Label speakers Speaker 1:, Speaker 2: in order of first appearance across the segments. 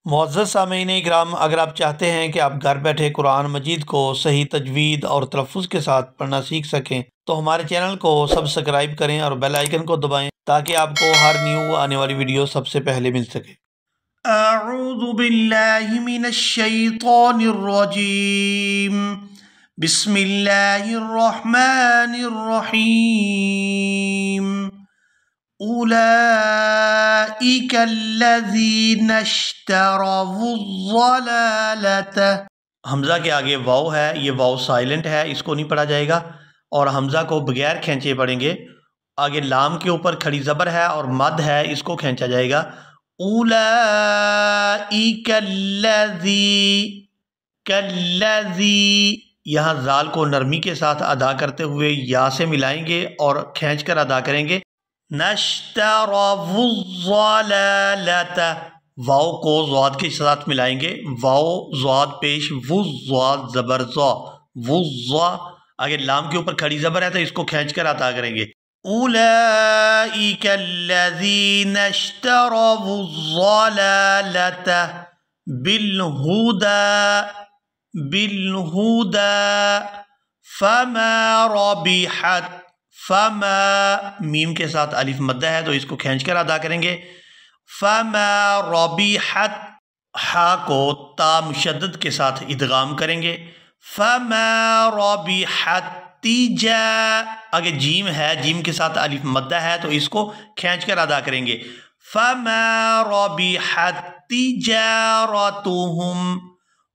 Speaker 1: मुअज़्ज़ज़ सामीन इकराम, अगर आप चाहते हैं कि आप घर बैठे कुरान मजीद को सही तजवीद और तलफ़्फ़ुज़ के साथ पढ़ना सीख सकें तो हमारे चैनल को सब्सक्राइब करें और बेल आइकन को दबाएं ताकि आपको हर न्यू आने वाली वीडियो सबसे पहले मिल सके।
Speaker 2: अऊज़ु बिल्लाहि मिनश शैतानिर रजीम। बिस्मिल्लाहिर रहमानिर रहीम। उलाइका अल्लज़ीना इश्तरवुज़्ज़लालत।
Speaker 1: हमज़ा के आगे वाव है, ये वाव साइलेंट है, इसको नहीं पढ़ा जाएगा और हमज़ा को बगैर खींचे पढ़ेंगे। आगे लाम के ऊपर खड़ी ज़बर है और मद है, इसको खींचा जाएगा। उलाइका कल्लज़ी, यहाँ ज़ाल को नरमी के साथ अदा करते हुए या से मिलाएंगे और खींच कर अदा करेंगे। नश्तरवुज़्ज़लालत, वाव को ज़ाद के साथ मिलाएंगे, वाव ज़ाद पेश, वुज़्ज़ाद ज़बर ज़ा, वुज़्ज़ा। आगे लाम के ऊपर खड़ी ज़बर है तो इसको खींच कर अदा करेंगे। उलाइका अल्लज़ीना इश्तरवुज़्ज़लालत बिलहुदा फमा रबिहत। फमा मीम के साथ अलिफ मद्दा है तो इसको खींच कर अदा करेंगे। फमा रबिहत, हा को ता मुशद्दद के साथ इदगाम करेंगे। फमा रबिहत तिजा, आगे जीम है, जीम के साथ अलिफ मद्दा है तो इसको खींच कर अदा करेंगे। फमा रबिहत तिजारतुहुम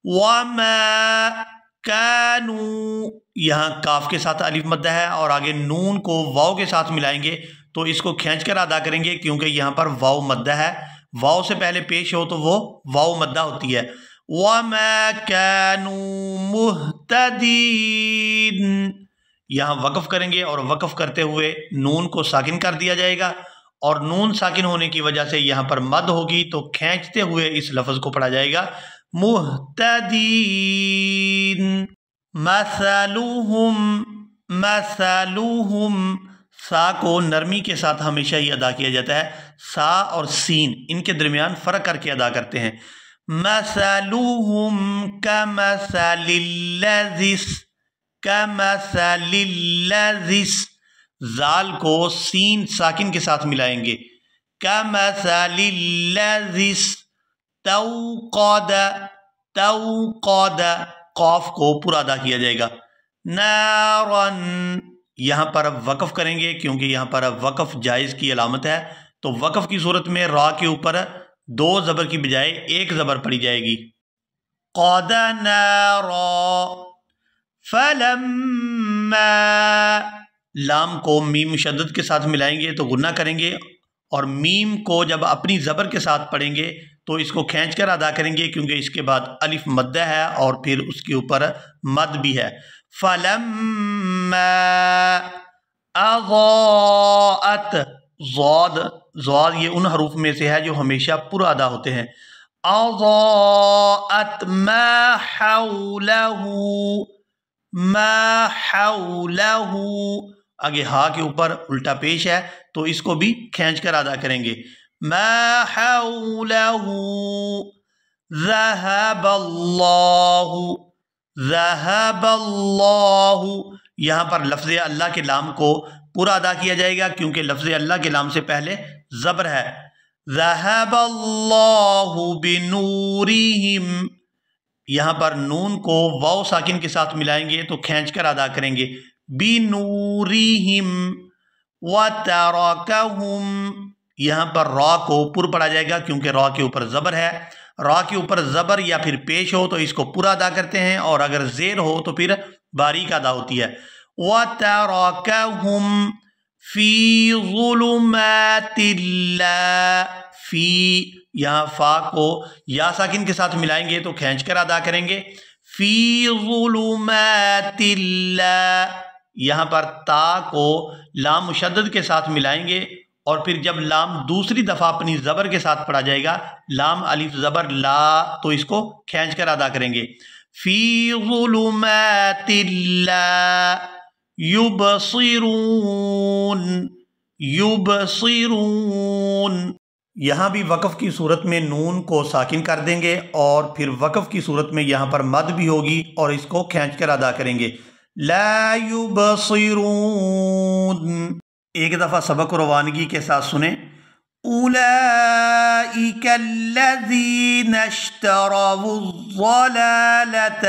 Speaker 1: वमा कानू, यहाँ काफ के साथ अलिफ मद्दा है और आगे नून को वाव के साथ मिलाएंगे तो इसको खींच कर अदा करेंगे क्योंकि यहाँ पर वाव मद्दा है। वाव से पहले पेश हो तो वो वाव मद्दा होती है। वमा कानू मुहतदीन, यहाँ वक़फ़ करेंगे और वक़फ़ करते हुए नून को साकिन कर दिया जाएगा और नून साकिन होने की वजह से यहाँ पर मद होगी तो खींचते हुए इस लफ्ज़ को पढ़ा जाएगा मुहतदीन। मसलुहुम, सा को नरमी के साथ हमेशा ही अदा किया जाता है। सा और सीन इनके दरमियान फ़र्क करके अदा करते हैं। मसलुहुम कमसलिल्लज़िस, ज़ाल को सीन साकिन के साथ मिलाएंगे। कमसलिल्लज़िस तौक़द, क़ाफ को पूरा अदा किया जाएगा। नारन, यहाँ पर अब वक़फ़ करेंगे क्योंकि यहाँ पर अब वक़फ़ जायज़ की अलामत है तो वक़फ़ की सूरत में रा के ऊपर दो ज़बर की बजाय एक ज़बर पड़ी जाएगी। क़द नारा फलम्मा, लाम को मीम मुशद्दद के साथ मिलाएंगे तो गुन्ना करेंगे और मीम को जब अपनी ज़बर के साथ पढ़ेंगे तो इसको खींच कर अदा करेंगे क्योंकि इसके बाद अलिफ मद्दा है और फिर उसके ऊपर मद भी है। फलम्मा अज़ाअत, ज़ाद ये उन हरूफ में से है जो हमेशा पूरा अदा होते हैं। अज़ाअत मा हौलहू, आगे हा के ऊपर उल्टा पेश है तो इसको भी खींच कर अदा करेंगे। मा हौलहू ज़हबल्लाहु, यहाँ पर लफ्ज़ अल्लाह के लाम को पूरा अदा किया जाएगा क्योंकि लफ्ज़ अल्लाह के लाम से पहले ज़बर है। ज़हबल्लाहु बिनूरिहिम, यहाँ पर नून को वाव साकिन के साथ मिलाएंगे तो खींच कर अदा करेंगे। बिनूरिहिम व तरकहुम, यहाँ पर रा को पुर पढ़ा जाएगा क्योंकि रा के ऊपर ज़बर है। रा के ऊपर ज़बर या फिर पेश हो तो इसको पूरा अदा करते हैं और अगर ज़ेर हो तो फिर बारीक अदा होती है। व तरकहुम फ़ी ज़ुलुमातिल्ला, फ़ी, यहाँ फ़ा को या साकिन के साथ मिलाएंगे तो खींच कर अदा करेंगे। फ़ी ज़ुलुमातिल्ला, यहाँ पर ता को लाम मुशद्दद के साथ मिलाएंगे और फिर जब लाम दूसरी दफ़ा अपनी ज़बर के साथ पढ़ा जाएगा, लाम अलिफ ज़बर ला, तो इसको खींच कर अदा करेंगे। फ़ी ज़ुलुमातिल्ला युबसिरून, یہاں بھی وقف کی صورت میں نون کو ساکن کر دیں گے اور پھر وقف کی صورت میں یہاں پر مد بھی ہوگی اور اس کو کھینچ کر ادا کریں گے. لا یبصرون. ایک دفعہ سبق روانگی کے ساتھ سنیں.
Speaker 2: أولئك الذين اشتروا الضلالة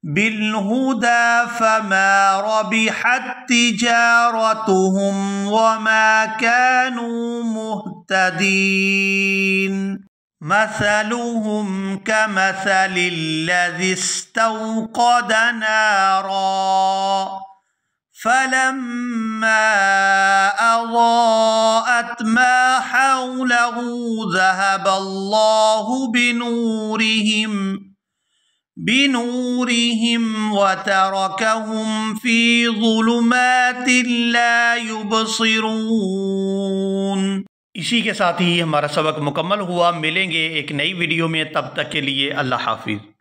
Speaker 2: بالهدى فما ربحت تجارتهم وما كانوا مهتدين. مثلهم كمثل الذي استوقد نارا فلما أضاءت ما حوله ذهب الله بنورهم وتركهم في ظلمات لا يبصرون.
Speaker 1: اسی کے ساتھ ہی ہمارا سبق مکمل ہوا. ملیں گے ایک نئی ویڈیو میں، تب تک کے لیے اللہ حافظ.